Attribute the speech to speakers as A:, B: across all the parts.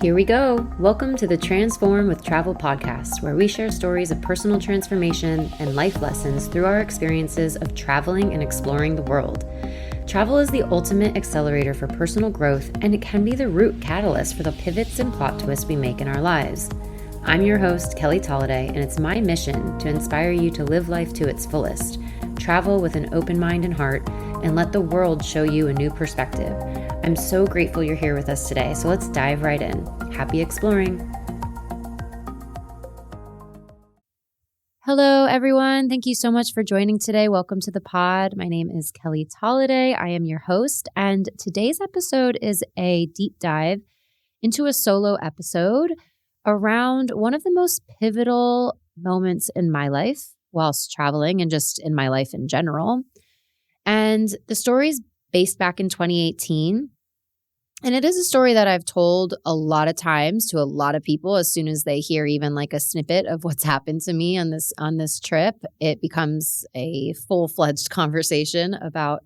A: Here we go. Welcome to the Transform with Travel podcast, where we share stories of personal transformation and life lessons through our experiences of traveling and exploring the world. Travel is the ultimate accelerator for personal growth, and it can be the root catalyst for the pivots and plot twists we make in our lives. I'm your host, Kelly Tolliday, and it's my mission to inspire you to live life to its fullest, travel with an open mind and heart, and let the world show you a new perspective. I'm so grateful you're here with us today, so let's dive right in. Happy exploring. Hello, everyone. Thank you so much for joining today. Welcome to the pod. My name is Kelly Tolliday. I am your host, and today's episode is a deep dive into a solo episode around one of the most pivotal moments in my life whilst traveling and just in my life in general. And the story is based back in 2018. And it is a story that I've told a lot of times to a lot of people. As soon as they hear even like a snippet of what's happened to me on this trip, it becomes a full-fledged conversation about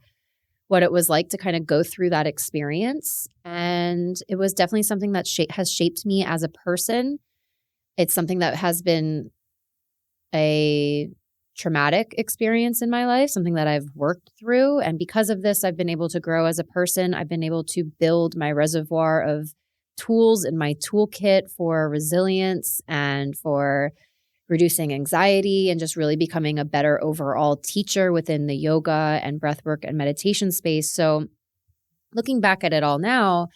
A: what it was like to kind of go through that experience. And it was definitely something that has shaped me as a person. It's something that has been a traumatic experience in my life, something that I've worked through. And because of this, I've been able to grow as a person. I've been able to build my reservoir of tools in my toolkit for resilience and for reducing anxiety and just really becoming a better overall teacher within the yoga and breathwork and meditation space. So looking back at it all now,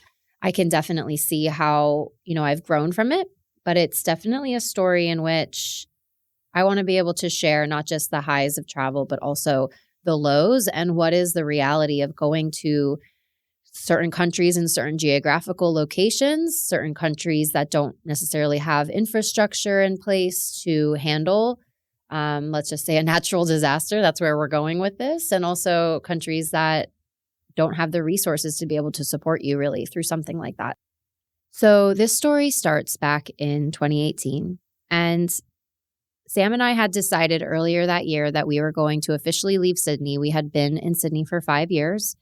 A: I can definitely see how, I've grown from it, but it's definitely a story in which I want to be able to share not just the highs of travel, but also the lows and what is the reality of going to certain countries in certain geographical locations, certain countries that don't necessarily have infrastructure in place to handle, let's just say, a natural disaster. That's where we're going with this. And also countries that don't have the resources to be able to support you really through something like that. So this story starts back in 2018. And Sam and I had decided earlier that year that we were going to officially leave Sydney. We had been in Sydney for 5 years,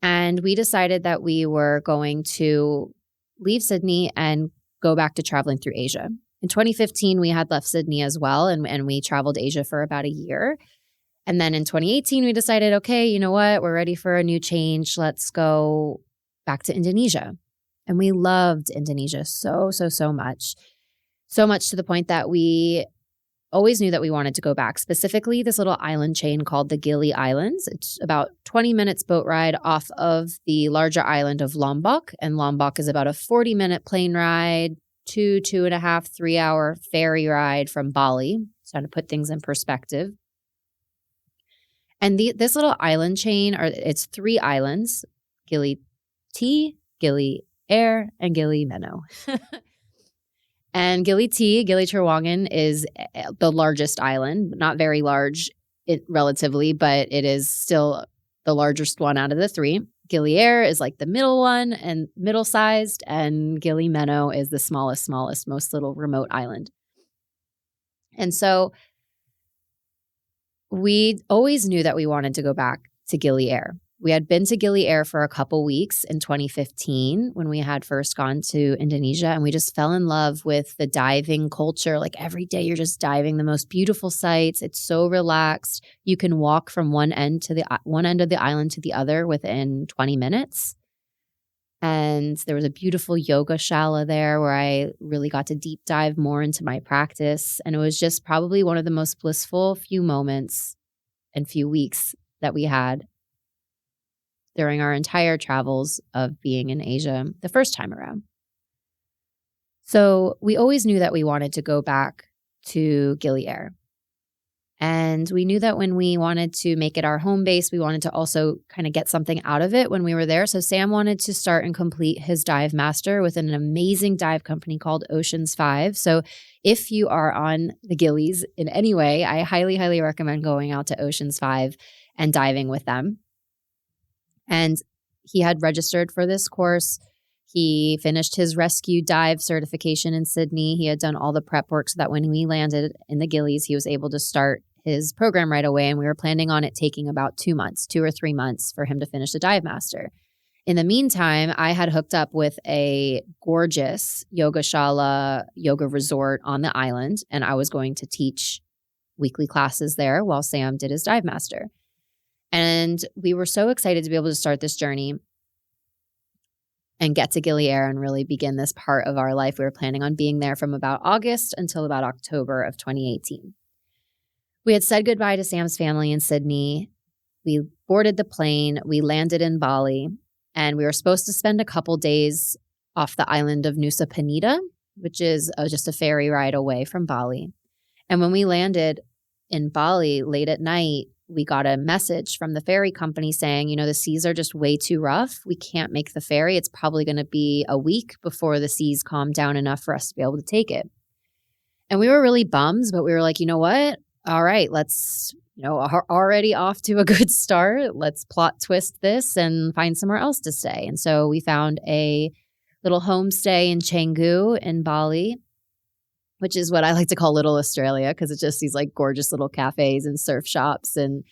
A: and we decided that we were going to leave Sydney and go back to traveling through Asia. In 2015, we had left Sydney as well, and we traveled Asia for about a year. And then in 2018, we decided, okay, you know what? We're ready for a new change. Let's go back to Indonesia. And we loved Indonesia so much. So much to the point that we always knew that we wanted to go back, specifically this little island chain called the Gili Islands. It's about 20 minutes boat ride off of the larger island of Lombok. And Lombok is about a 40-minute plane ride, 2.5, 3-hour ferry ride from Bali. So to put things in perspective. And this little island chain, it's 3 islands, Gili T, Gili Air, and Gili Meno. And Gili Trawangan is the largest island, not very large relatively, but it is still the largest one out of the 3. Gili Air is like the middle one and middle-sized, and Gili Meno is the smallest, most little remote island. And so we always knew that we wanted to go back to Gili Air. We had been to Gili Air for a couple weeks in 2015 when we had first gone to Indonesia, and we just fell in love with the diving culture. Like every day you're just diving the most beautiful sites. It's so relaxed. You can walk from one end of the island to the other within 20 minutes. And there was a beautiful yoga shala there where I really got to deep dive more into my practice. And it was just probably one of the most blissful few moments and few weeks that we had during our entire travels of being in Asia the first time around. So we always knew that we wanted to go back to Gili Air. And we knew that when we wanted to make it our home base, we wanted to also kind of get something out of it when we were there. So Sam wanted to start and complete his dive master with an amazing dive company called Oceans 5. So if you are on the Gilis in any way, I highly, highly recommend going out to Oceans 5 and diving with them. And he had registered for this course. He finished his rescue dive certification in Sydney. He had done all the prep work so that when we landed in the Gilis, he was able to start his program right away. And we were planning on it taking about 2 or 3 months for him to finish the dive master. In the meantime, I had hooked up with a gorgeous yogashala yoga resort on the island, and I was going to teach weekly classes there while Sam did his dive master. And we were so excited to be able to start this journey and get to Gili Air and really begin this part of our life. We were planning on being there from about August until about October of 2018. We had said goodbye to Sam's family in Sydney. We boarded the plane. We landed in Bali, and we were supposed to spend a couple days off the island of Nusa Penida, which is just a ferry ride away from Bali. And when we landed in Bali late at night, we got a message from the ferry company saying, the seas are just way too rough. We can't make the ferry. It's probably going to be a week before the seas calm down enough for us to be able to take it. And we were really bummed, but we were like, you know what? All right, let's, already off to a good start. Let's plot twist this and find somewhere else to stay. And so we found a little homestay in Canggu in Bali, which is what I like to call Little Australia, because it's just these like gorgeous little cafes and surf shops and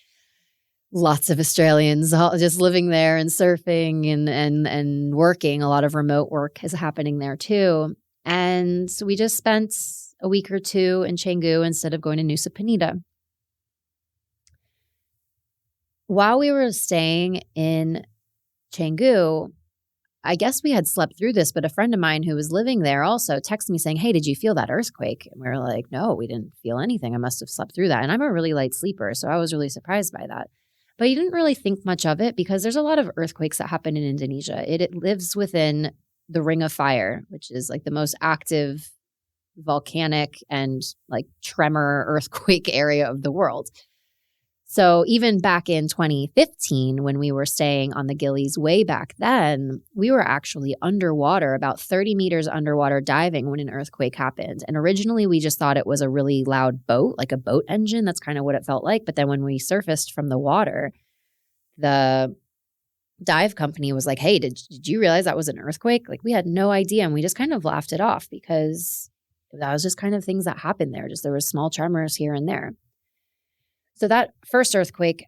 A: lots of Australians all just living there and surfing and working. A lot of remote work is happening there too. And so we just spent a week or two in Canggu instead of going to Nusa Penida. While we were staying in Canggu, I guess we had slept through this, but a friend of mine who was living there also texted me saying, hey, did you feel that earthquake? And we were like, no, we didn't feel anything. I must have slept through that. And I'm a really light sleeper, so I was really surprised by that. But you didn't really think much of it because there's a lot of earthquakes that happen in Indonesia. It lives within the Ring of Fire, which is like the most active volcanic and like tremor earthquake area of the world. So even back in 2015, when we were staying on the Gilis way back then, we were actually underwater, about 30 meters underwater diving when an earthquake happened. And originally we just thought it was a really loud boat, like a boat engine. That's kind of what it felt like. But then when we surfaced from the water, the dive company was like, hey, did you realize that was an earthquake? Like we had no idea. And we just kind of laughed it off because that was just kind of things that happened there. Just there were small tremors here and there. So that first earthquake,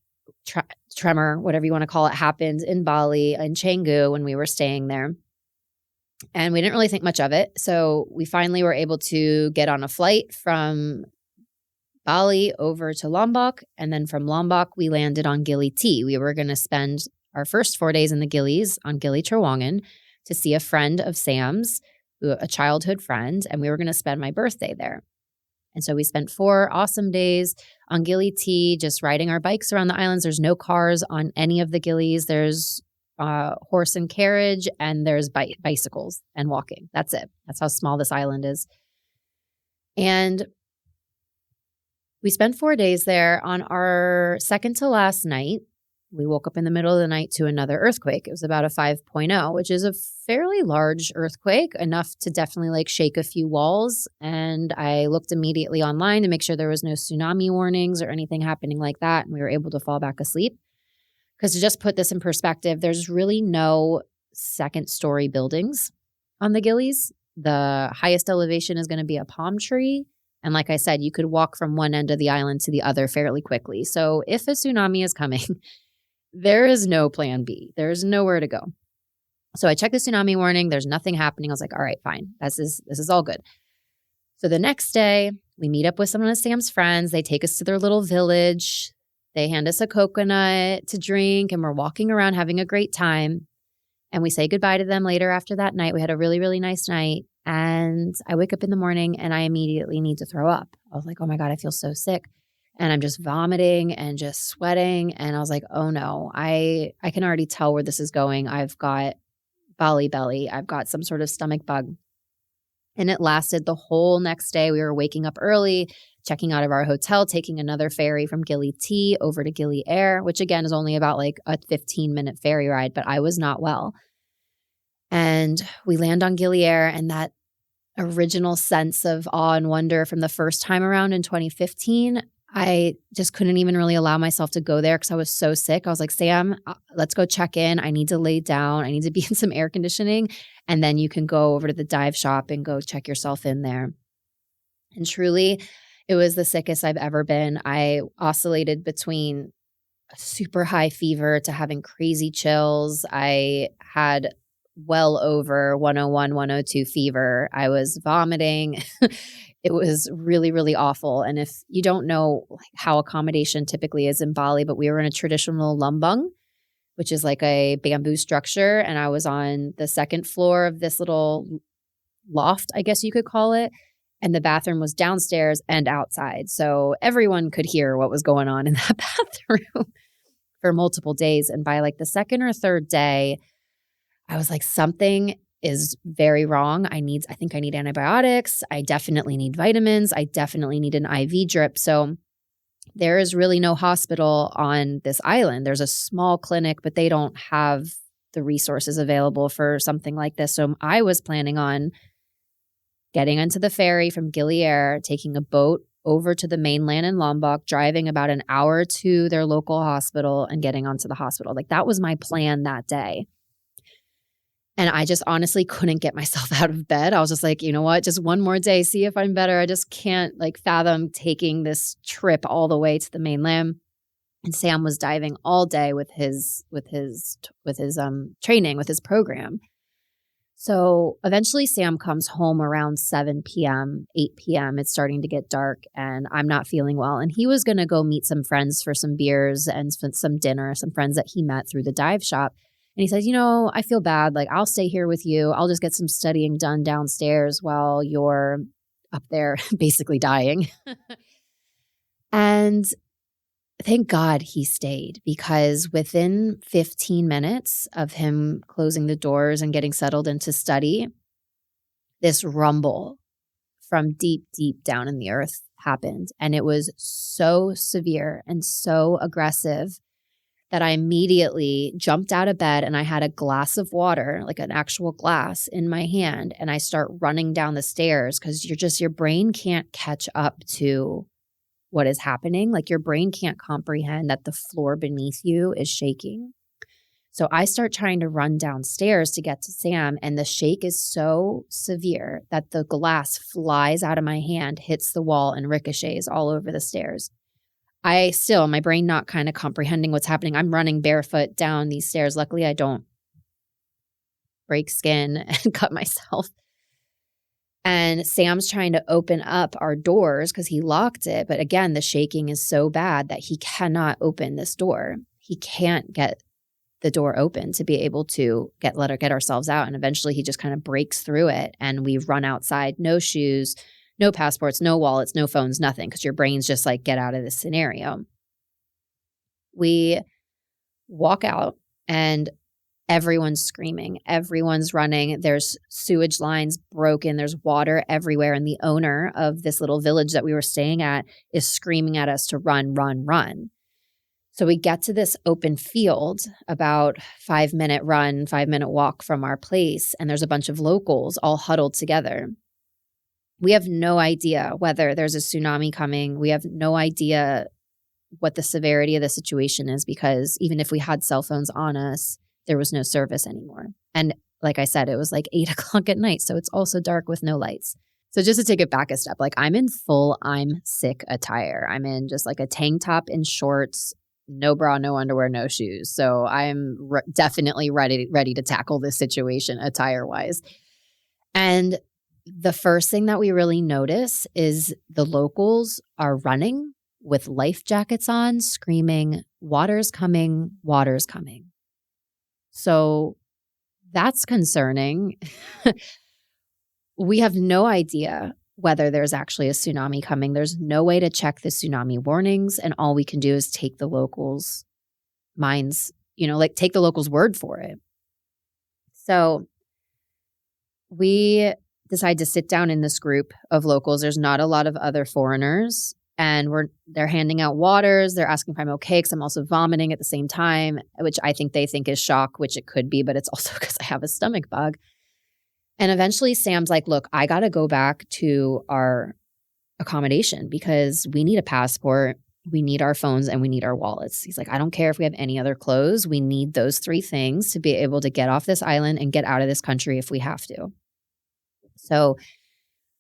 A: tremor, whatever you want to call it, happened in Bali, in Canggu when we were staying there. And we didn't really think much of it. So we finally were able to get on a flight from Bali over to Lombok. And then from Lombok, we landed on Gili T. We were going to spend our first 4 days in the Gilis on Gili Trawangan to see a friend of Sam's, a childhood friend, and we were going to spend my birthday there. And so we spent 4 awesome days on Gili T, just riding our bikes around the islands. There's no cars on any of the Gilis. There's horse and carriage, and there's bicycles and walking. That's it. That's how small this island is. And we spent 4 days there. On our second to last night, we woke up in the middle of the night to another earthquake. It was about a 5.0, which is a fairly large earthquake, enough to definitely like shake a few walls. And I looked immediately online to make sure there was no tsunami warnings or anything happening like that. And we were able to fall back asleep. Because to just put this in perspective, there's really no second story buildings on the Gilis. The highest elevation is going to be a palm tree. And like I said, you could walk from one end of the island to the other fairly quickly. So if a tsunami is coming, there is no plan B. There's nowhere to go. So I checked the tsunami warning. There's nothing happening. I was like, all right, fine. This is all good. So the next day, we meet up with some of Sam's friends. They take us to their little village. They hand us a coconut to drink, and we're walking around having a great time. And we say goodbye to them later after that night. We had a really, really nice night. And I wake up in the morning, and I immediately need to throw up. I was like, oh my God, I feel so sick. And I'm just vomiting and just sweating. And I was like, oh no, I can already tell where this is going. I've got Bali belly. I've got some sort of stomach bug. And it lasted the whole next day. We were waking up early, checking out of our hotel, taking another ferry from Gili T over to Gili Air, which again is only about like a 15-minute ferry ride, but I was not well. And we land on Gili Air, and that original sense of awe and wonder from the first time around in 2015, I just couldn't even really allow myself to go there because I was so sick. I was like, Sam, let's go check in. I need to lay down. I need to be in some air conditioning. And then you can go over to the dive shop and go check yourself in there. And truly, it was the sickest I've ever been. I oscillated between a super high fever to having crazy chills. I had well over 101, 102 fever. I was vomiting. It was really, really awful. And if you don't know how accommodation typically is in Bali, but we were in a traditional lumbung, which is like a bamboo structure. And I was on the second floor of this little loft, I guess you could call it. And the bathroom was downstairs and outside. So everyone could hear what was going on in that bathroom for multiple days. And by like the second or third day, I was like, something is very wrong. I think I need antibiotics. I definitely need vitamins. I definitely need an IV drip. So there is really no hospital on this island. There's a small clinic, but they don't have the resources available for something like this. So I was planning on getting onto the ferry from Gili Air, taking a boat over to the mainland in Lombok, driving about an hour to their local hospital and getting onto the hospital. Like that was my plan that day. And I just honestly couldn't get myself out of bed. I was just like, you know what, just one more day, see if I'm better. I just can't like fathom taking this trip all the way to the mainland. And Sam was diving all day with his training, with his program. So eventually Sam comes home around 7 p.m., 8 p.m. It's starting to get dark and I'm not feeling well. And he was going to go meet some friends for some beers and some dinner, some friends that he met through the dive shop. And he says, you know, I feel bad. Like, I'll stay here with you. I'll just get some studying done downstairs while you're up there basically dying. And thank God he stayed, because within 15 minutes of him closing the doors and getting settled into study, this rumble from deep, deep down in the earth happened. And it was so severe and so aggressive that I immediately jumped out of bed and I had a glass of water, like an actual glass, in my hand. And I start running down the stairs because your brain can't catch up to what is happening. Like your brain can't comprehend that the floor beneath you is shaking. So I start trying to run downstairs to get to Sam, and the shake is so severe that the glass flies out of my hand, hits the wall, and ricochets all over the stairs. My brain not kind of comprehending what's happening. I'm running barefoot down these stairs. Luckily, I don't break skin and cut myself. And Sam's trying to open up our doors because he locked it. But again, the shaking is so bad that he cannot open this door. He can't get the door open to be able to get ourselves out. And eventually he just kind of breaks through it. And we run outside, no shoes, no passports, no wallets, no phones, nothing, because your brain's just like, get out of this scenario. We walk out and everyone's screaming. Everyone's running. There's sewage lines broken. There's water everywhere. And the owner of this little village that we were staying at is screaming at us to run, run, run. So we get to this open field, about 5-minute run, 5-minute walk from our place. And there's a bunch of locals all huddled together. We have no idea whether there's a tsunami coming. We have no idea what the severity of the situation is, because even if we had cell phones on us, there was no service anymore. And like I said, it was like 8 o'clock at night. So it's also dark with no lights. So just to take it back a step, like I'm in full I'm sick attire. I'm in just like a tank top and shorts, no bra, no underwear, no shoes. So I'm definitely ready to tackle this situation attire-wise. And the first thing that we really notice is the locals are running with life jackets on, screaming, "Water's coming, water's coming." So that's concerning. We have no idea whether there's actually a tsunami coming. There's no way to check the tsunami warnings, and all we can do is take the locals' minds, take the locals' word for it. So we decide to sit down in this group of locals. There's not a lot of other foreigners, and they're handing out waters. They're asking if I'm okay, because I'm also vomiting at the same time, which I think they think is shock, which it could be, but it's also because I have a stomach bug. And eventually Sam's like, look, I got to go back to our accommodation because we need a passport, we need our phones, and we need our wallets. He's like, I don't care if we have any other clothes. We need those 3 things to be able to get off this island and get out of this country if we have to. So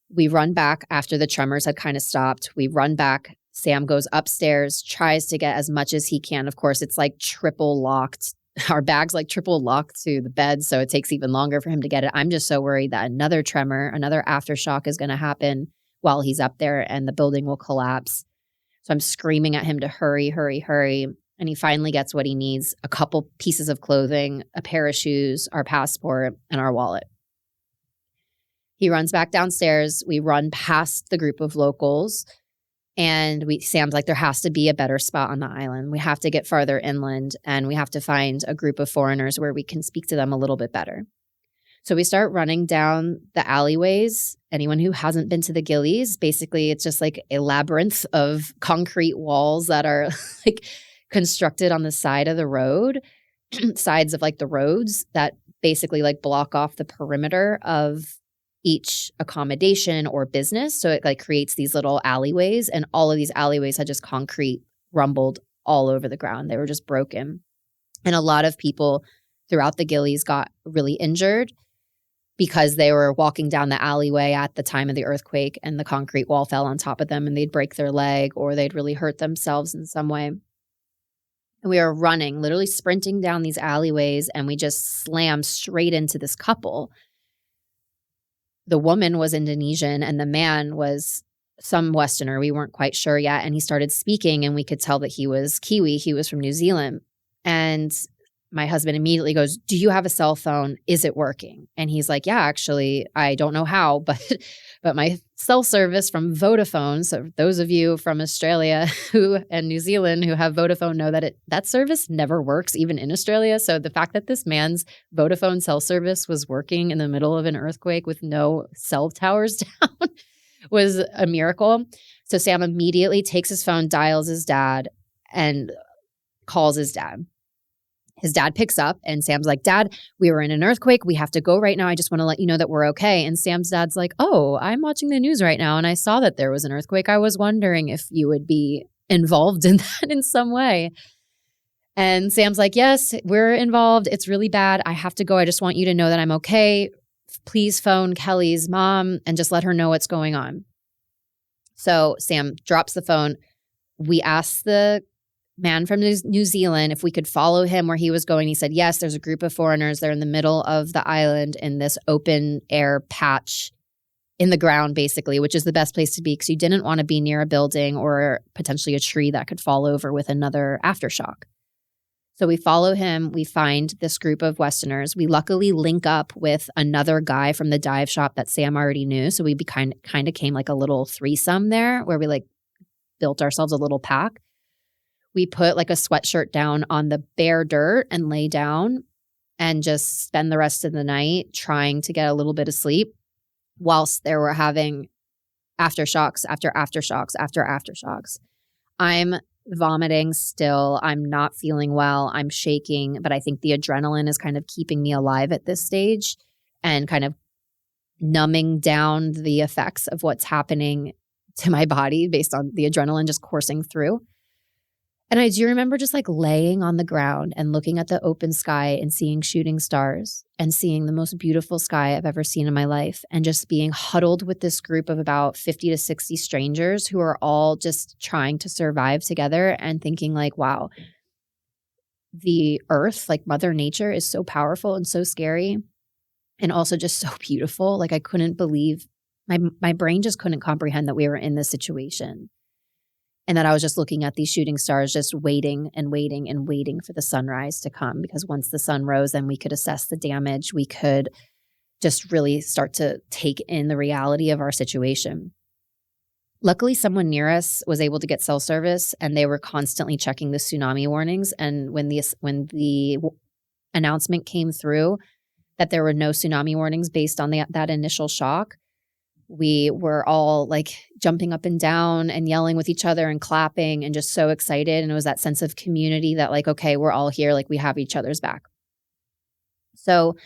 A: we run back after the tremors had kind of stopped. We run back. Sam goes upstairs, tries to get as much as he can. Of course, it's like triple locked. Our bag's like triple locked to the bed, so it takes even longer for him to get it. I'm just so worried that another tremor, another aftershock is going to happen while he's up there and the building will collapse. So I'm screaming at him to hurry, hurry, hurry. And he finally gets what he needs, a couple pieces of clothing, a pair of shoes, our passport, and our wallet. He runs back downstairs. We run past the group of locals. And Sam's like, there has to be a better spot on the island. We have to get farther inland, and we have to find a group of foreigners where we can speak to them a little bit better. So we start running down the alleyways. Anyone who hasn't been to the Gillies, basically it's just like a labyrinth of concrete walls that are like constructed on the side of the road, sides of like the roads that basically like block off the perimeter of each accommodation or business. So it like creates these little alleyways, and all of these alleyways had just concrete rumbled all over the ground. They were just broken. And a lot of people throughout the Gillies got really injured because they were walking down the alleyway at the time of the earthquake and the concrete wall fell on top of them and they'd break their leg or they'd really hurt themselves in some way. And we are running, literally sprinting down these alleyways, and we just slam straight into this couple. The woman was Indonesian and the man was some Westerner. We weren't quite sure yet. And he started speaking and we could tell that he was Kiwi. He was from New Zealand. And my husband immediately goes, do you have a cell phone? Is it working? And he's like, yeah, actually, I don't know how, but my cell service from Vodafone. So those of you from Australia and New Zealand who have Vodafone know that that service never works even in Australia. So the fact that this man's Vodafone cell service was working in the middle of an earthquake with no cell towers down was a miracle. So Sam immediately takes his phone, dials his dad, and calls his dad. His dad picks up and Sam's like, Dad, we were in an earthquake. We have to go right now. I just want to let you know that we're okay. And Sam's dad's like, oh, I'm watching the news right now and I saw that there was an earthquake. I was wondering if you would be involved in that in some way. And Sam's like, yes, we're involved. It's really bad. I have to go. I just want you to know that I'm okay. Please phone Kelly's mom and just let her know what's going on. So Sam drops the phone. We asked the man from New Zealand if we could follow him where he was going. He said, yes, there's a group of foreigners. They're in the middle of the island in this open air patch in the ground, basically, which is the best place to be because you didn't want to be near a building or potentially a tree that could fall over with another aftershock. So we follow him. We find this group of Westerners. We luckily link up with another guy from the dive shop that Sam already knew. So we kind of came like a little threesome there where we like built ourselves a little pack. We put like a sweatshirt down on the bare dirt and lay down and just spend the rest of the night trying to get a little bit of sleep whilst they were having aftershocks after aftershocks after aftershocks. I'm vomiting still. I'm not feeling well. I'm shaking, but I think the adrenaline is kind of keeping me alive at this stage and kind of numbing down the effects of what's happening to my body based on the adrenaline just coursing through. And I do remember just like laying on the ground and looking at the open sky and seeing shooting stars and seeing the most beautiful sky I've ever seen in my life and just being huddled with this group of about 50 to 60 strangers who are all just trying to survive together and thinking like, wow, the earth, like Mother Nature is so powerful and so scary and also just so beautiful. Like I couldn't believe, my brain just couldn't comprehend that we were in this situation. And that I was just looking at these shooting stars, just waiting and waiting and waiting for the sunrise to come. Because once the sun rose, then we could assess the damage. We could just really start to take in the reality of our situation. Luckily, someone near us was able to get cell service, and they were constantly checking the tsunami warnings. And when the announcement came through that there were no tsunami warnings based on that initial shock, we were all like jumping up and down and yelling with each other and clapping and just so excited. And it was that sense of community that like, okay, we're all here. Like we have each other's back. So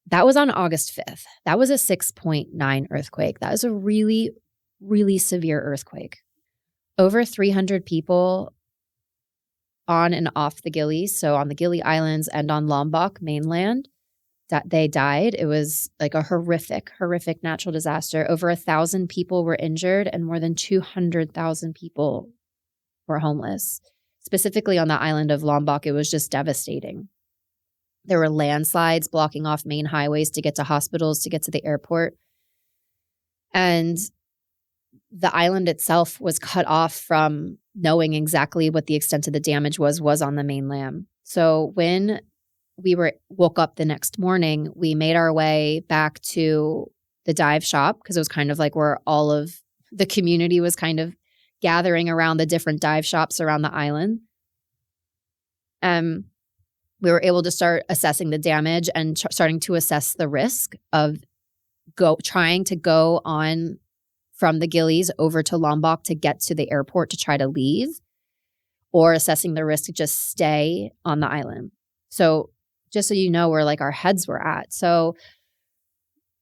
A: that was on August 5th. That was a 6.9 earthquake. That was a really, really severe earthquake. Over 300 people on and off the Gili. So on the Gili Islands and on Lombok mainland they died. It was like a horrific natural disaster. Over 1,000 people were injured and more than 200,000 people were homeless. Specifically on the island of Lombok, it was just devastating. There were landslides blocking off main highways to get to hospitals, to get to the airport. And the island itself was cut off from knowing exactly what the extent of the damage was on the mainland. So when we woke up the next morning, we made our way back to the dive shop because it was kind of like where all of the community was kind of gathering around the different dive shops around the island. We were able to start assessing the damage and starting to assess the risk of trying to go on from the Gilis over to Lombok to get to the airport to try to leave, or assessing the risk to just stay on the island. So just so you know where like our heads were at. So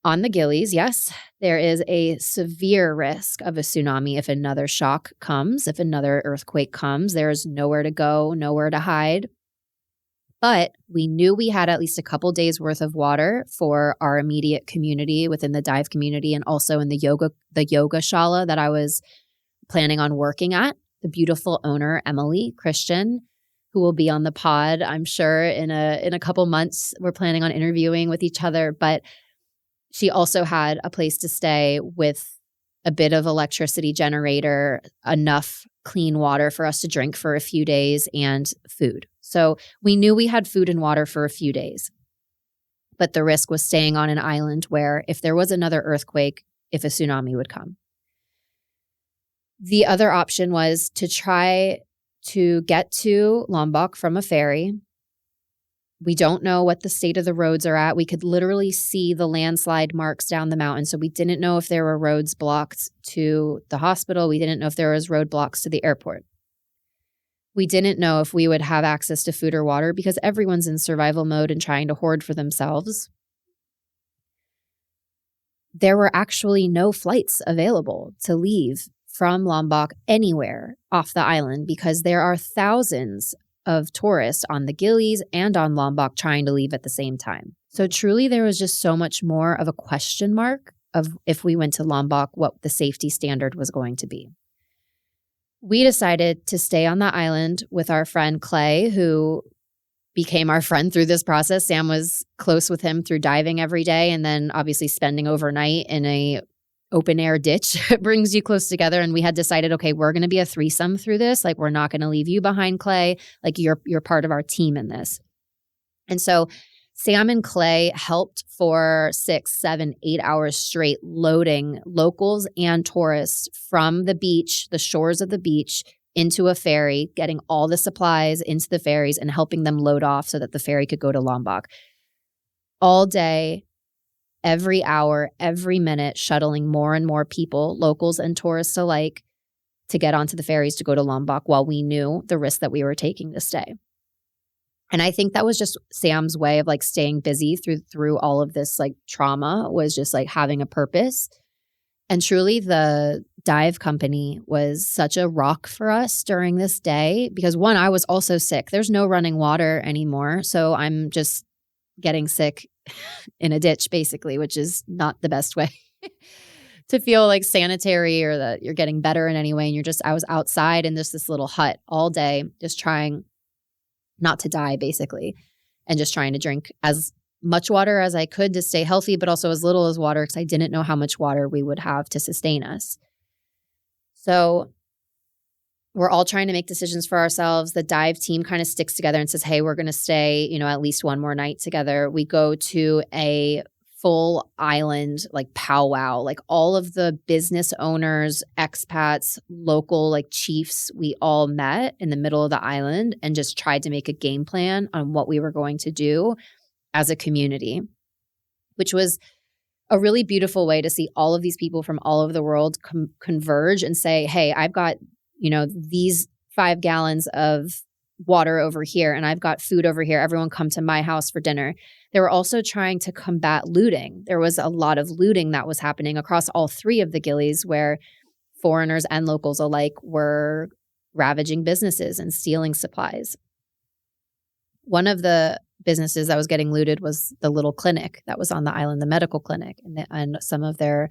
A: on the Gilis, yes, there is a severe risk of a tsunami if another shock comes, if another earthquake comes. There's nowhere to go, nowhere to hide. But we knew we had at least a couple days worth of water for our immediate community within the dive community, and also in the yoga shala that I was planning on working at. The beautiful owner, Emily Christian, who will be on the pod, I'm sure, in a couple months. We're planning on interviewing with each other, but she also had a place to stay with a bit of electricity generator, enough clean water for us to drink for a few days, and food. So we knew we had food and water for a few days. But the risk was staying on an island where if there was another earthquake, if a tsunami would come. The other option was to try to get to Lombok from a ferry. We don't know what the state of the roads are at. We could literally see the landslide marks down the mountain. So we didn't know if there were roads blocked to the hospital. We didn't know if there was roadblocks to the airport. We didn't know if we would have access to food or water because everyone's in survival mode and trying to hoard for themselves. There were actually no flights available to leave from Lombok anywhere off the island because there are thousands of tourists on the Gilis and on Lombok trying to leave at the same time. So truly there was just so much more of a question mark of if we went to Lombok, what the safety standard was going to be. We decided to stay on the island with our friend Clay, who became our friend through this process. Sam was close with him through diving every day, and then obviously spending overnight in a open air ditch brings you close together. And we had decided, okay, we're going to be a threesome through this. Like, we're not going to leave you behind, Clay. Like, you're part of our team in this. And so Sam and Clay helped for 6, 7, 8 hours straight, loading locals and tourists from the beach, the shores of the beach, into a ferry, getting all the supplies into the ferries and helping them load off so that the ferry could go to Lombok. All day, every hour, every minute, shuttling more and more people, locals and tourists alike, to get onto the ferries to go to Lombok while we knew the risk that we were taking to stay. And I think that was just Sam's way of like staying busy through all of this like trauma, was just like having a purpose. And truly the dive company was such a rock for us during this day because, one, I was also sick. There's no running water anymore. So I'm just getting sick in a ditch basically, which is not the best way to feel like sanitary or that you're getting better in any way. And I was outside in this little hut all day, just trying not to die basically, and just trying to drink as much water as I could to stay healthy, but also as little as water because I didn't know how much water we would have to sustain us. So we're all trying to make decisions for ourselves. The dive team kind of sticks together and says, hey, we're going to stay, at least one more night together. We go to a full island, like powwow, like all of the business owners, expats, local like chiefs, we all met in the middle of the island and just tried to make a game plan on what we were going to do as a community, which was a really beautiful way to see all of these people from all over the world converge and say, hey, I've got, these 5 gallons of water over here and I've got food over here. Everyone come to my house for dinner. They were also trying to combat looting. There was a lot of looting that was happening across all 3 of the Gilis where foreigners and locals alike were ravaging businesses and stealing supplies. One of the businesses that was getting looted was the little clinic that was on the island, the medical clinic, and some of their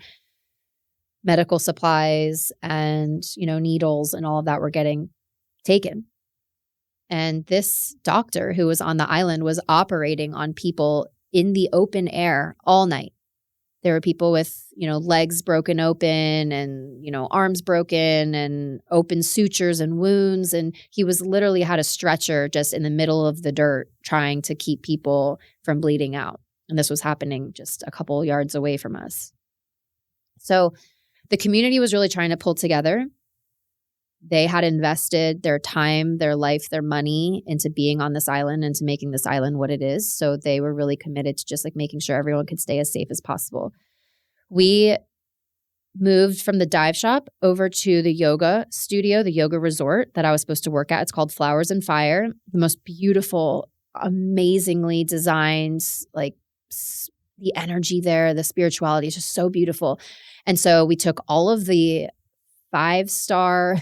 A: medical supplies and, needles and all of that were getting taken. And this doctor who was on the island was operating on people in the open air all night. There were people with, legs broken open and, arms broken and open sutures and wounds. And he was literally had a stretcher just in the middle of the dirt trying to keep people from bleeding out. And this was happening just a couple yards away from us. So the community was really trying to pull together. They had invested their time, their life, their money into being on this island and to making this island what it is. So they were really committed to just like making sure everyone could stay as safe as possible. We moved from the dive shop over to the yoga studio, the yoga resort that I was supposed to work at. It's called Flowers and Fire. The most beautiful, amazingly designed, like the energy there, the spirituality is just so beautiful. And so we took all of the 5-star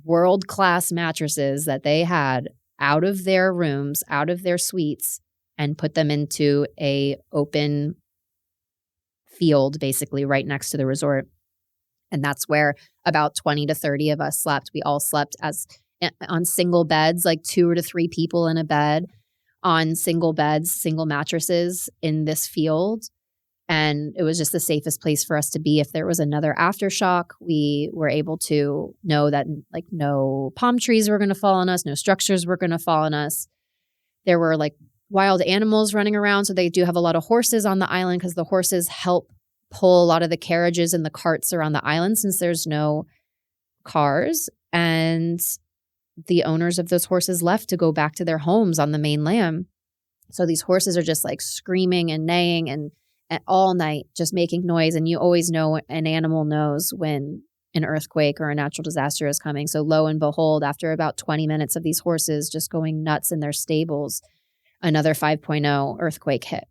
A: world-class mattresses that they had out of their rooms, out of their suites, and put them into a open field, basically right next to the resort. And that's where about 20 to 30 of us slept. We all slept on single beds, like 2 to 3 people in a bed on single beds, single mattresses in this field. And it was just the safest place for us to be. If there was another aftershock, we were able to know that like no palm trees were going to fall on us, no structures were going to fall on us. There were like wild animals running around. So they do have a lot of horses on the island because the horses help pull a lot of the carriages and the carts around the island since there's no cars. And the owners of those horses left to go back to their homes on the mainland. So these horses are just like screaming and neighing and all night, just making noise. And you always know an animal knows when an earthquake or a natural disaster is coming. So lo and behold, after about 20 minutes of these horses just going nuts in their stables, another 5.0 earthquake hit.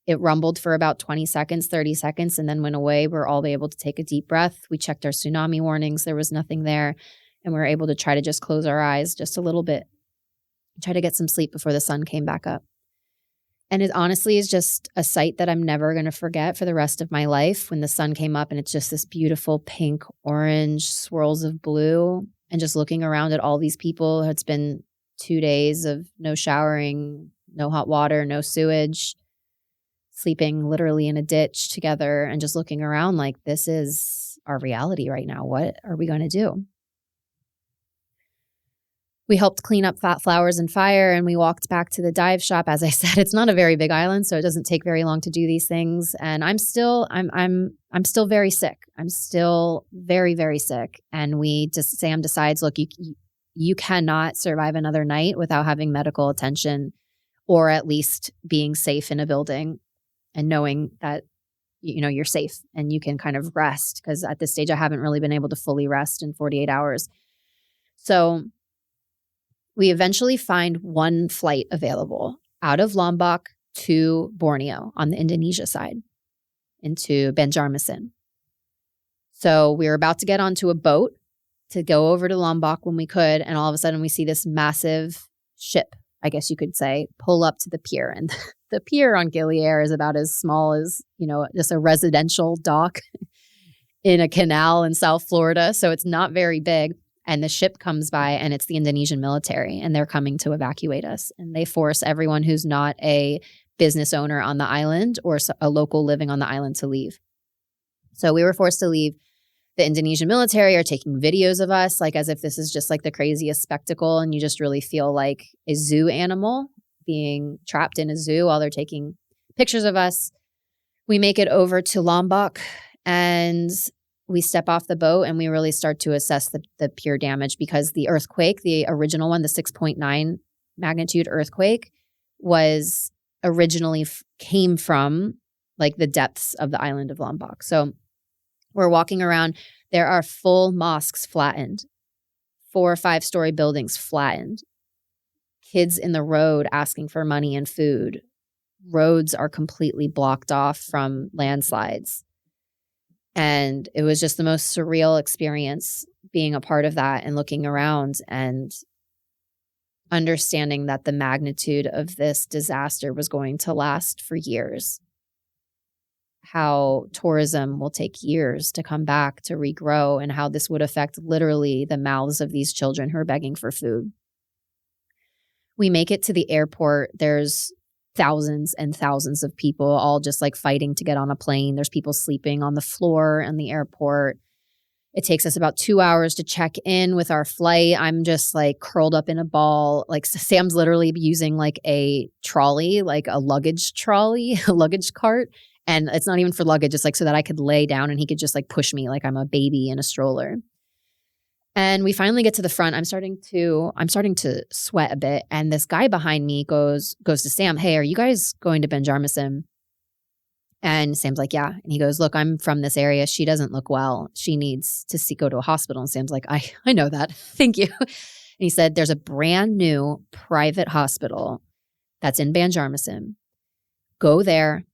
A: It rumbled for about 20 seconds, 30 seconds, and then went away. We're all able to take a deep breath. We checked our tsunami warnings. There was nothing there. And we were able to try to just close our eyes just a little bit, try to get some sleep before the sun came back up. And it honestly is just a sight that I'm never going to forget for the rest of my life when the sun came up and it's just this beautiful pink, orange swirls of blue. And just looking around at all these people, it's been 2 days of no showering, no hot water, no sewage, sleeping literally in a ditch together and just looking around like this is our reality right now. What are we going to do? We helped clean up Flowers and Fire and we walked back to the dive shop. As I said, it's not a very big island, so it doesn't take very long to do these things. And I'm still very sick. I'm still very, very sick. And Sam decides, look, you cannot survive another night without having medical attention or at least being safe in a building and knowing that you're safe and you can kind of rest, because at this stage I haven't really been able to fully rest in 48 hours. So we eventually find one flight available out of Lombok to Borneo on the Indonesia side into Banjarmasin. So we were about to get onto a boat to go over to Lombok when we could, and all of a sudden we see this massive ship, I guess you could say, pull up to the pier. And the pier on Gili Air is about as small as, just a residential dock in a canal in South Florida. So it's not very big. And the ship comes by and it's the Indonesian military and they're coming to evacuate us. And they force everyone who's not a business owner on the island or a local living on the island to leave. So we were forced to leave. The Indonesian military are taking videos of us like as if this is just like the craziest spectacle. And you just really feel like a zoo animal being trapped in a zoo while they're taking pictures of us. We make it over to Lombok and we step off the boat and we really start to assess the pure damage, because the earthquake, the original one, the 6.9 magnitude earthquake, was originally came from like the depths of the island of Lombok. So we're walking around. There are full mosques flattened, 4 or 5-story buildings flattened, kids in the road asking for money and food. Roads are completely blocked off from landslides. And it was just the most surreal experience being a part of that and looking around. And understanding that the magnitude of this disaster was going to last for years. How tourism will take years to come back, to regrow, and how this would affect literally the mouths of these children who are begging for food. We make it to the airport. There's thousands and thousands of people all just like fighting to get on a plane. There's people sleeping on the floor in the airport. It takes us about 2 hours to check in with our flight. I'm just like curled up in a ball. Like Sam's literally using like a trolley, like a luggage trolley, a luggage cart. And it's not even for luggage. It's like so that I could lay down and he could just like push me like I'm a baby in a stroller. And we finally get to the front. I'm starting to sweat a bit. And this guy behind me goes to Sam, "Hey, are you guys going to Banjarmasin?" And Sam's like, "Yeah." And he goes, "Look, I'm from this area. She doesn't look well. She needs to go to a hospital." And Sam's like, I know that. Thank you. And he said, "There's a brand new private hospital that's in Banjarmasin. Go there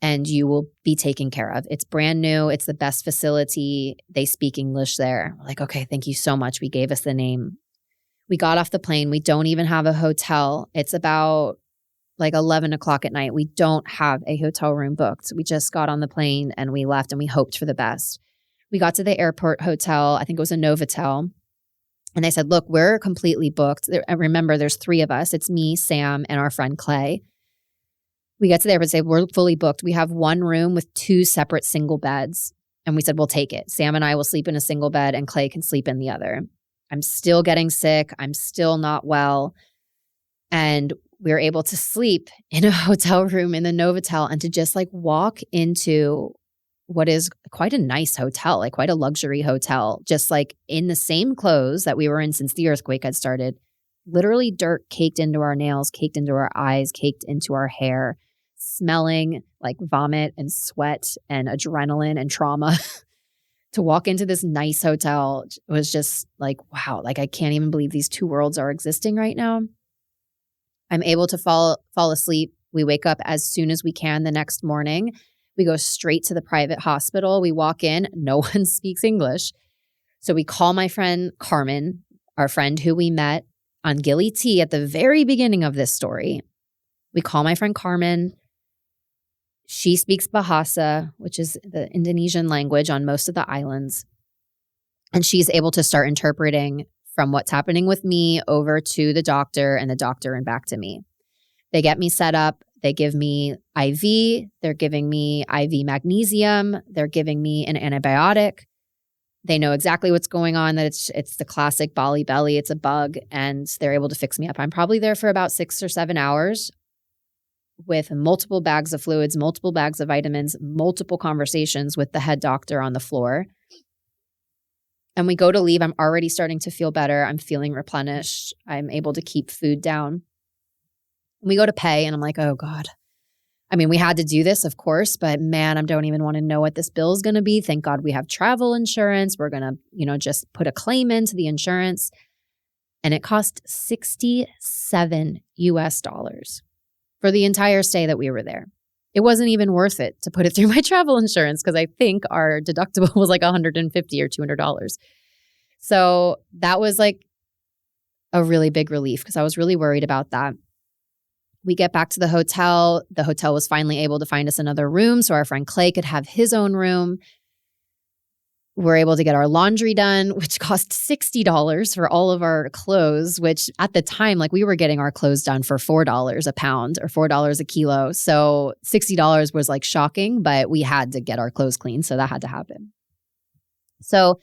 A: and you will be taken care of. It's brand new. It's the best facility. They speak English there." We're like, "Okay, thank you so much." We gave us the name. We got off the plane. We don't even have a hotel. It's about like 11 o'clock at night. We don't have a hotel room booked. We just got on the plane and we left and we hoped for the best. We got to the airport hotel. I think it was a Novotel. And they said, "Look, we're completely booked." Remember, there's 3 of us. It's me, Sam, and our friend Clay. We get to the airport and say, "We're fully booked. We have 1 room with 2 separate single beds." And we said, "We'll take it. Sam and I will sleep in a single bed and Clay can sleep in the other." I'm still getting sick. I'm still not well. And we were able to sleep in a hotel room in the Novotel and to just like walk into what is quite a nice hotel, like quite a luxury hotel, just like in the same clothes that we were in since the earthquake had started. Literally dirt caked into our nails, caked into our eyes, caked into our hair, smelling like vomit and sweat and adrenaline and trauma. To walk into this nice hotel was just like, wow, like I can't even believe these 2 worlds are existing right now. I'm able to fall asleep. We wake up as soon as we can the next morning. We go straight to the private hospital. We walk in. No one speaks English. So we call my friend Carmen, our friend who we met on Gili Tea at the very beginning of this story. We call my friend Carmen. She speaks Bahasa, which is the Indonesian language on most of the islands. And she's able to start interpreting from what's happening with me over to the doctor and the doctor and back to me. They get me set up. They give me IV. They're giving me IV magnesium. They're giving me an antibiotic. They know exactly what's going on, that it's the classic Bali belly. It's a bug, and they're able to fix me up. I'm probably there for about 6 or 7 hours with multiple bags of fluids, multiple bags of vitamins, multiple conversations with the head doctor on the floor. And we go to leave. I'm already starting to feel better. I'm feeling replenished. I'm able to keep food down. We go to pay and I'm like, oh God. I mean, we had to do this, of course, but man, I don't even want to know what this bill is going to be. Thank God we have travel insurance. We're going to, just put a claim into the insurance. And it cost $67 for the entire stay that we were there. It wasn't even worth it to put it through my travel insurance because I think our deductible was like $150 or $200. So that was like a really big relief because I was really worried about that. We get back to the hotel. The hotel was finally able to find us another room so our friend Clay could have his own room. We're able to get our laundry done, which cost $60 for all of our clothes, which at the time, like we were getting our clothes done for $4 a pound or $4 a kilo. So $60 was like shocking, but we had to get our clothes clean. So that had to happen. So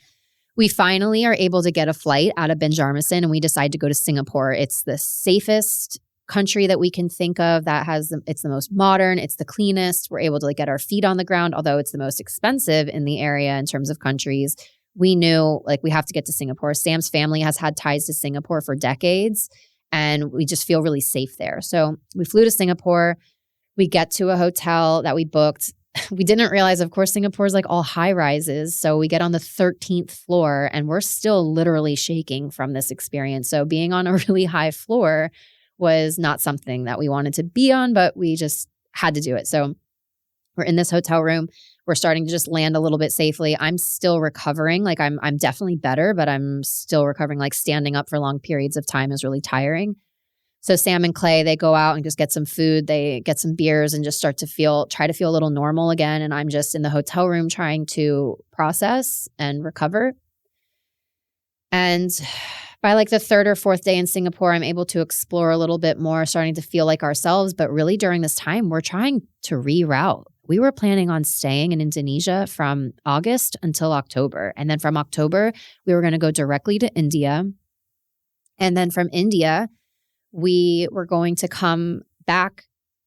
A: we finally are able to get a flight out of Banjarmasin and we decide to go to Singapore. It's the safest country that we can think of it's the most modern, it's the cleanest. We're able to get our feet on the ground, although it's the most expensive in the area in terms of countries. We knew we have to get to Singapore. Sam's family has had ties to Singapore for decades and we just feel really safe there. So we flew to Singapore. We get to a hotel that we booked. We didn't realize, of course, Singapore is like all high rises. So we get on the 13th floor and we're still literally shaking from this experience. So being on a really high floor was not something that we wanted to be on, but we just had to do it. So we're in this hotel room. We're starting to just land a little bit safely. I'm still recovering. I'm definitely better, but I'm still recovering. Standing up for long periods of time is really tiring. So Sam and Clay, they go out and just get some food. They get some beers and just try to feel a little normal again. And I'm just in the hotel room trying to process and recover. And by like the third or fourth day in Singapore, I'm able to explore a little bit more, starting to feel like ourselves. But really during this time, we're trying to reroute. We were planning on staying in Indonesia from August until October. And then from October, we were going to go directly to India. And then from India, we were going to come back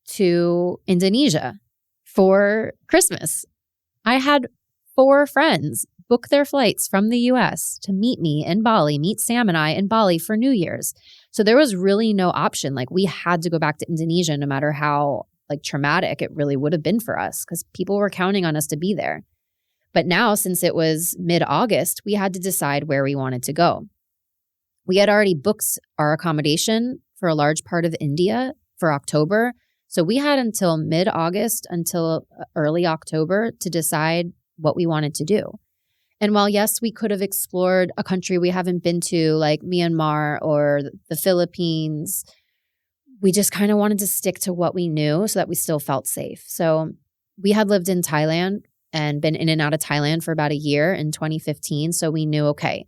A: to Indonesia for Christmas. I had 4 friends book their flights from the US to meet me in Bali, meet Sam and I in Bali for New Year's. So there was really no option. Like we had to go back to Indonesia no matter how like traumatic it really would have been for us because people were counting on us to be there. But now, since it was mid-August, we had to decide where we wanted to go. We had already booked our accommodation for a large part of India for October. So we had until mid-August, until early October to decide what we wanted to do. And while, yes, we could have explored a country we haven't been to, like Myanmar or the Philippines, we just kind of wanted to stick to what we knew so that we still felt safe. So we had lived in Thailand and been in and out of Thailand for about a year in 2015. So we knew, okay,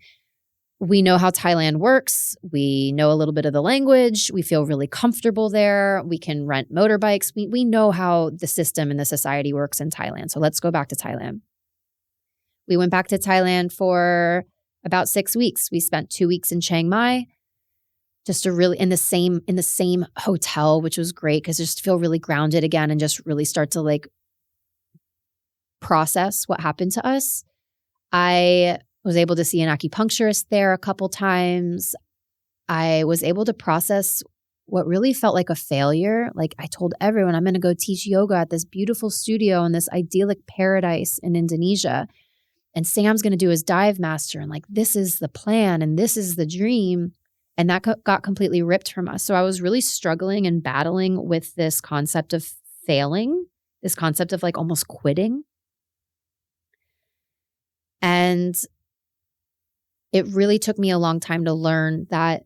A: we know how Thailand works. We know a little bit of the language. We feel really comfortable there. We can rent motorbikes. We know how the system and the society works in Thailand. So let's go back to Thailand. We went back to Thailand for about 6 weeks. We spent 2 weeks in Chiang Mai, just to really in the same hotel, which was great because just feel really grounded again and just really start to like process what happened to us. I was able to see an acupuncturist there a couple times. I was able to process what really felt like a failure. Like I told everyone I'm going to go teach yoga at this beautiful studio in this idyllic paradise in Indonesia. And Sam's going to do his dive master. And like, this is the plan and this is the dream. And that got completely ripped from us. So I was really struggling and battling with this concept of failing, this concept of like almost quitting. And it really took me a long time to learn that,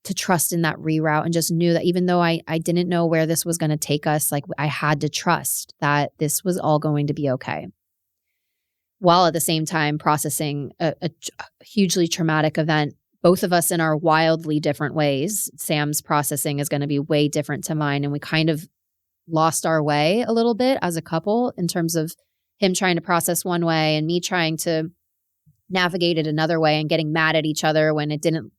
A: to trust in that reroute, and just knew that even though I didn't know where this was going to take us, like I had to trust that this was all going to be okay. While at the same time processing a hugely traumatic event, both of us in our wildly different ways. Sam's processing is going to be way different to mine. And we kind of lost our way a little bit as a couple in terms of him trying to process one way and me trying to navigate it another way and getting mad at each other when it didn't,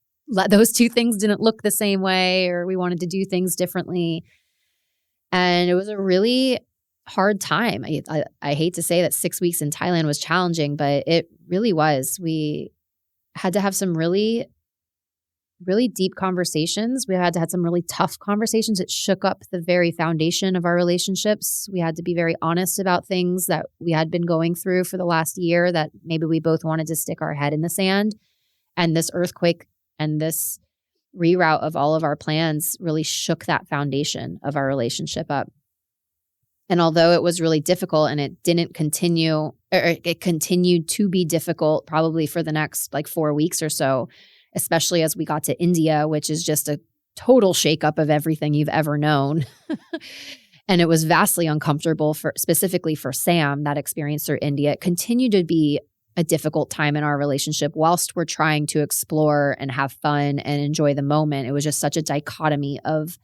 A: those two things didn't look the same way or we wanted to do things differently. And it was a really hard time. I hate to say that 6 weeks in Thailand was challenging, but it really was. We had to have some really, really deep conversations. We had to have some really tough conversations. It shook up the very foundation of our relationships. We had to be very honest about things that we had been going through for the last year that maybe we both wanted to stick our head in the sand. And this earthquake and this reroute of all of our plans really shook that foundation of our relationship up. And although it was really difficult and it didn't continue, or it continued to be difficult probably for the next like 4 weeks or so, especially as we got to India, which is just a total shakeup of everything you've ever known. And it was vastly uncomfortable specifically for Sam, that experience through India. It continued to be a difficult time in our relationship whilst we're trying to explore and have fun and enjoy the moment. It was just such a dichotomy of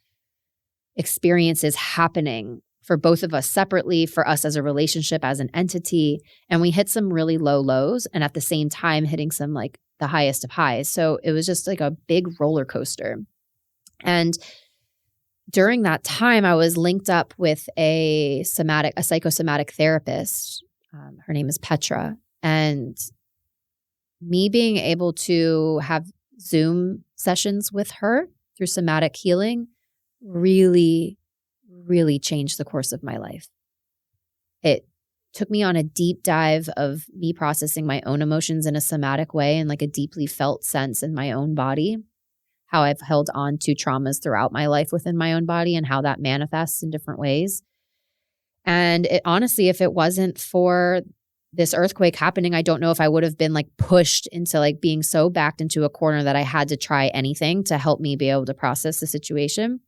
A: experiences happening for both of us separately, for us as a relationship, as an entity. And we hit some really low lows and at the same time hitting some like the highest of highs. So it was just like a big roller coaster. And during that time, I was linked up with a psychosomatic therapist. Her name is Petra. And me being able to have Zoom sessions with her through somatic healing really changed the course of my life. It took me on a deep dive of me processing my own emotions in a somatic way and like a deeply felt sense in my own body, how I've held on to traumas throughout my life within my own body and how that manifests in different ways. And it honestly, if it wasn't for this earthquake happening, I don't know if I would have been like pushed into like being so backed into a corner that I had to try anything to help me be able to process the situation.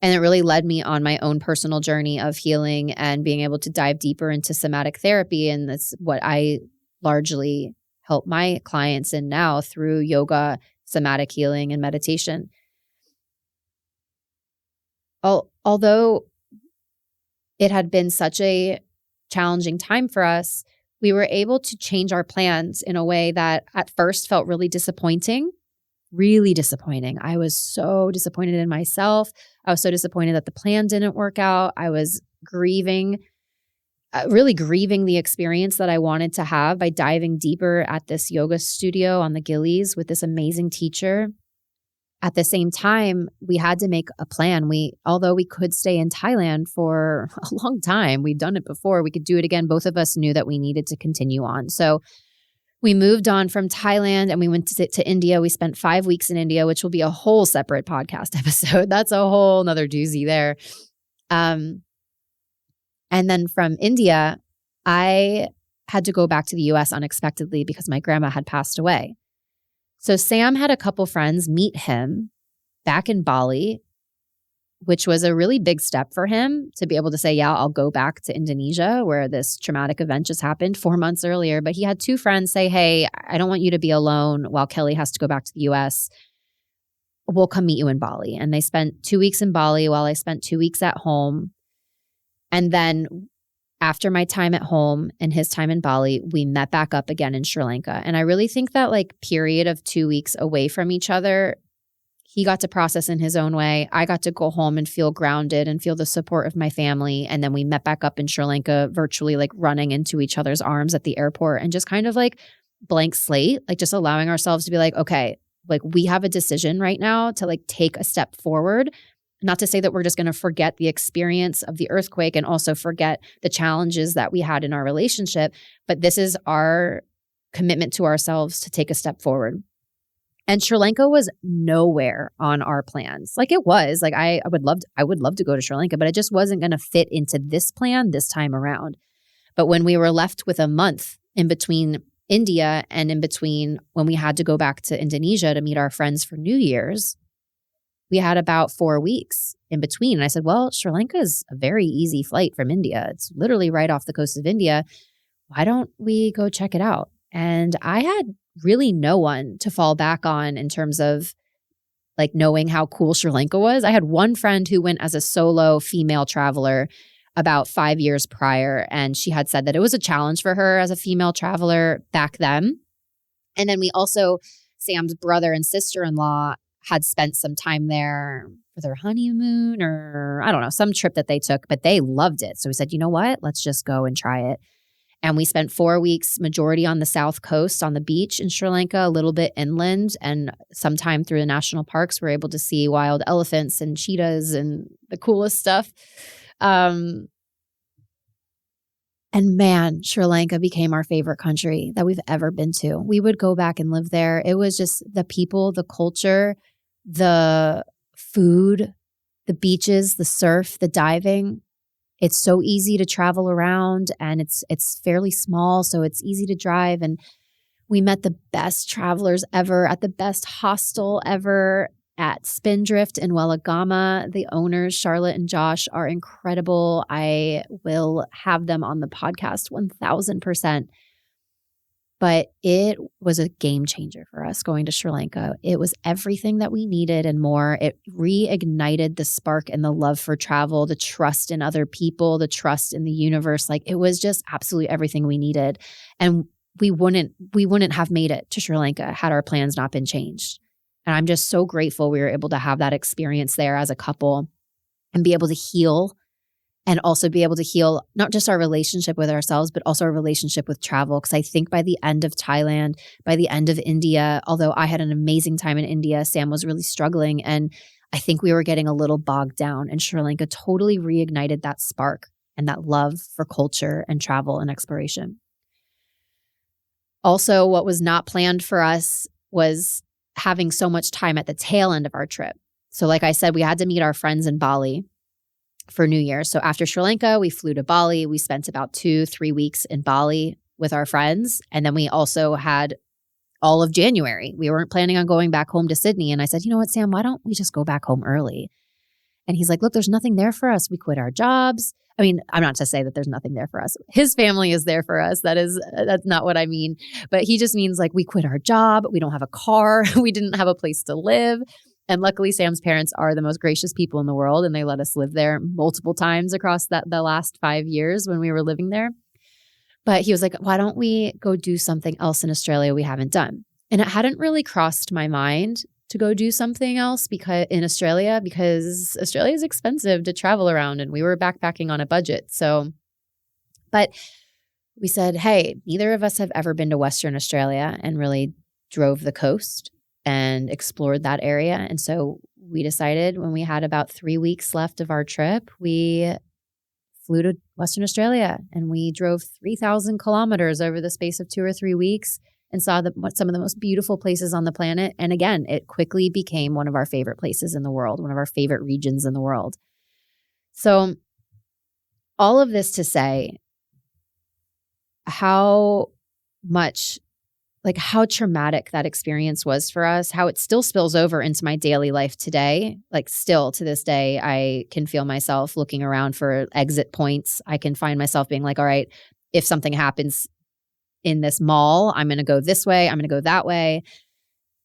A: And it really led me on my own personal journey of healing and being able to dive deeper into somatic therapy. And that's what I largely help my clients in now through yoga, somatic healing, and meditation. Although it had been such a challenging time for us, we were able to change our plans in a way that at first felt really disappointing. I was so disappointed in myself. I was so disappointed that the plan didn't work out. I was really grieving the experience that I wanted to have by diving deeper at this yoga studio on the Gilis with this amazing teacher. At the same time, we had to make a plan. Although we could stay in Thailand for a long time, we'd done it before, we could do it again. Both of us knew that we needed to continue on. So we moved on from Thailand and we went to India. We spent 5 weeks in India, which will be a whole separate podcast episode. That's a whole nother doozy there. And then from India, I had to go back to the US unexpectedly because my grandma had passed away. So Sam had a couple friends meet him back in Bali, which was a really big step for him to be able to say, yeah, I'll go back to Indonesia where this traumatic event just happened 4 months earlier. But he had two friends say, hey, I don't want you to be alone while Kelly has to go back to the US. We'll come meet you in Bali. And they spent 2 weeks in Bali while I spent 2 weeks at home. And then after my time at home and his time in Bali, we met back up again in Sri Lanka. And I really think that like period of 2 weeks away from each other, he got to process in his own way. I got to go home and feel grounded and feel the support of my family. And then we met back up in Sri Lanka virtually, like running into each other's arms at the airport and just kind of like blank slate, like just allowing ourselves to be like, okay, like we have a decision right now to like take a step forward. Not to say that we're just going to forget the experience of the earthquake and also forget the challenges that we had in our relationship, but this is our commitment to ourselves to take a step forward. And Sri Lanka was nowhere on our plans. Like it was, like I would love to go to Sri Lanka, but it just wasn't going to fit into this plan this time around. But when we were left with a month in between India and in between when we had to go back to Indonesia to meet our friends for New Year's, we had about 4 weeks in between. And I said, well, Sri Lanka is a very easy flight from India. It's literally right off the coast of India. Why don't we go check it out? And I had really no one to fall back on in terms of like knowing how cool Sri Lanka was. I had one friend who went as a solo female traveler about 5 years prior. And she had said that it was a challenge for her as a female traveler back then. And then we also, Sam's brother and sister-in-law had spent some time there for their honeymoon or I don't know, some trip that they took, but they loved it. So we said, you know what, let's just go and try it. And we spent 4 weeks, majority on the south coast on the beach in Sri Lanka, a little bit inland, and sometime through the national parks, we're able to see wild elephants and cheetahs and the coolest stuff. And man, Sri Lanka became our favorite country that we've ever been to. We would go back and live there. It was just the people, the culture, the food, the beaches, the surf, the diving. It's so easy to travel around and it's fairly small, so it's easy to drive. And we met the best travelers ever at the best hostel ever at Spindrift in Welagama. The owners, Charlotte and Josh, are incredible. I will have them on the podcast 1000%. But it was a game changer for us going to Sri Lanka. It was everything that we needed and more. It reignited the spark and the love for travel, the trust in other people, the trust in the universe. Like it was just absolutely everything we needed. And we wouldn't have made it to Sri Lanka had our plans not been changed. And I'm just so grateful we were able to have that experience there as a couple and be able to heal. And also be able to heal not just our relationship with ourselves, but also our relationship with travel. Because I think by the end of Thailand, by the end of India, although I had an amazing time in India, Sam was really struggling. And I think we were getting a little bogged down. And Sri Lanka totally reignited that spark and that love for culture and travel and exploration. Also, what was not planned for us was having so much time at the tail end of our trip. So like I said, we had to meet our friends in Bali. for New Year. So after Sri Lanka, we flew to Bali. We spent about 2-3 weeks in Bali with our friends. And then we also had all of January. We weren't planning on going back home to Sydney. And I said, you know what, Sam, why don't we just go back home early? And he's like, look, there's nothing there for us. We quit our jobs. I mean, I'm not to say that there's nothing there for us. His family is there for us. That's not what I mean. But he just means like we quit our job. We don't have a car. We didn't have a place to live. And luckily, Sam's parents are the most gracious people in the world. And they let us live there multiple times across the last 5 years when we were living there. But he was like, why don't we go do something else in Australia we haven't done? And it hadn't really crossed my mind to go do something else because Australia is expensive to travel around and we were backpacking on a budget. But we said, hey, neither of us have ever been to Western Australia and really drove the coast and explored that area. And so we decided when we had about 3 weeks left of our trip, we flew to Western Australia and we drove 3,000 kilometers over the space of 2 or 3 weeks and saw some of the most beautiful places on the planet. And again, it quickly became one of our favorite places in the world, one of our favorite regions in the world. So all of this to say how traumatic that experience was for us, how it still spills over into my daily life today. Like still to this day, I can feel myself looking around for exit points. I can find myself being like, all right, if something happens in this mall, I'm going to go this way. I'm going to go that way.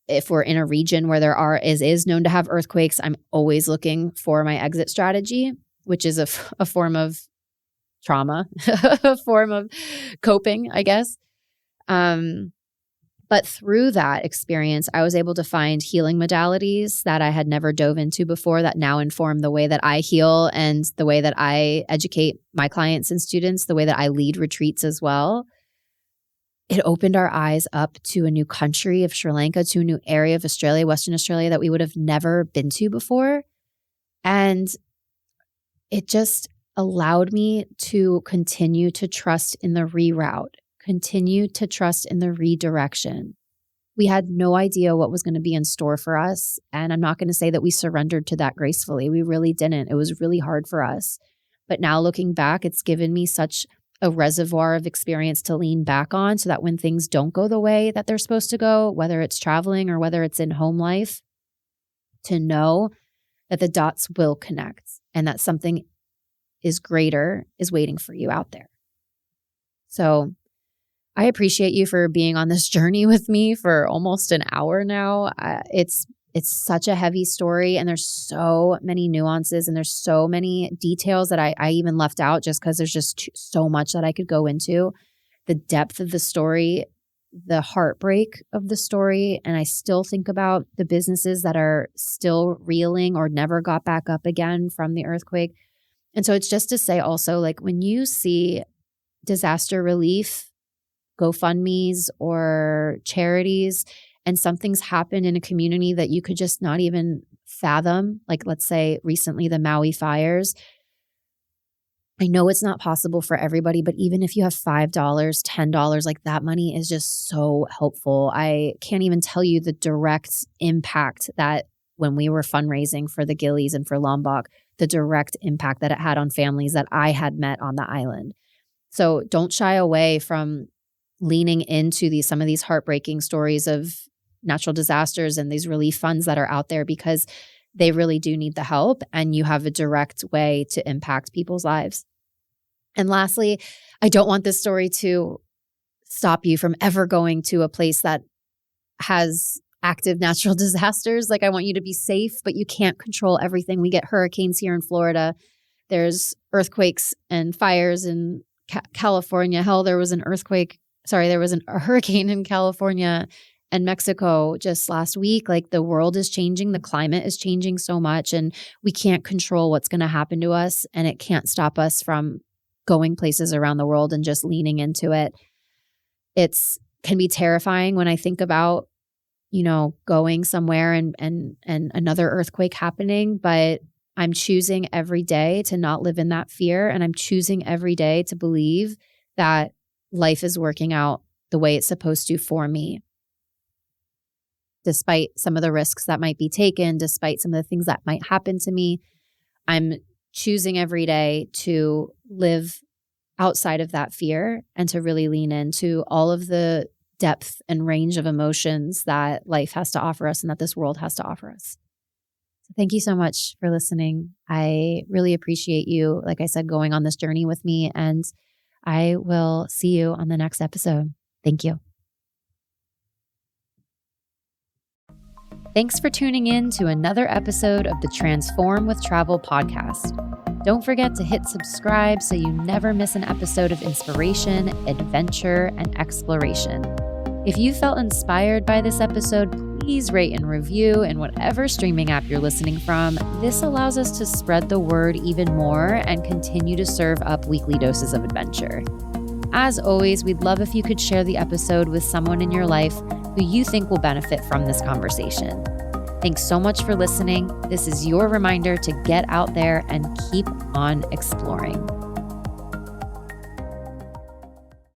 A: If we're in a region where there is known to have earthquakes, I'm always looking for my exit strategy, which is a form of trauma, a form of coping, I guess. But through that experience, I was able to find healing modalities that I had never dove into before that now inform the way that I heal and the way that I educate my clients and students, the way that I lead retreats as well. It opened our eyes up to a new country of Sri Lanka, to a new area of Australia, Western Australia, that we would have never been to before. And it just allowed me to continue to trust in the reroute, continue to trust in the redirection. We had no idea what was going to be in store for us. And I'm not going to say that we surrendered to that gracefully. We really didn't. It was really hard for us. But now looking back, it's given me such a reservoir of experience to lean back on so that when things don't go the way that they're supposed to go, whether it's traveling or whether it's in home life, to know that the dots will connect and that something is greater is waiting for you out there. So I appreciate you for being on this journey with me for almost an hour now. It's such a heavy story and there's so many nuances and there's so many details that I even left out just because there's just so much that I could go into. The depth of the story, the heartbreak of the story. And I still think about the businesses that are still reeling or never got back up again from the earthquake. And so it's just to say also, like when you see disaster relief GoFundMes or charities, and something's happened in a community that you could just not even fathom, like let's say recently the Maui fires. I know it's not possible for everybody, but even if you have $5, $10, like that money is just so helpful. I can't even tell you the direct impact that when we were fundraising for the Gilis and for Lombok, the direct impact that it had on families that I had met on the island. So don't shy away from leaning into some of these heartbreaking stories of natural disasters and these relief funds that are out there because they really do need the help and you have a direct way to impact people's lives. And lastly, I don't want this story to stop you from ever going to a place that has active natural disasters. Like I want you to be safe, but you can't control everything. We get hurricanes here in Florida. There's earthquakes and fires in California. Hell, there was a hurricane in California and Mexico just last week. Like the world is changing. The climate is changing so much and we can't control what's going to happen to us and it can't stop us from going places around the world and just leaning into it. Can be terrifying when I think about, going somewhere and another earthquake happening, but I'm choosing every day to not live in that fear. And I'm choosing every day to believe that life is working out the way it's supposed to for me. Despite some of the risks that might be taken, despite some of the things that might happen to me, I'm choosing every day to live outside of that fear and to really lean into all of the depth and range of emotions that life has to offer us and that this world has to offer us. So thank you so much for listening. I really appreciate you, like I said, going on this journey with me, and I will see you on the next episode. Thank you. Thanks for tuning in to another episode of the Transform with Travel podcast. Don't forget to hit subscribe so you never miss an episode of inspiration, adventure, and exploration. If you felt inspired by this episode, please rate and review in whatever streaming app you're listening from. This allows us to spread the word even more and continue to serve up weekly doses of adventure. As always, we'd love if you could share the episode with someone in your life who you think will benefit from this conversation. Thanks so much for listening. This is your reminder to get out there and keep on exploring.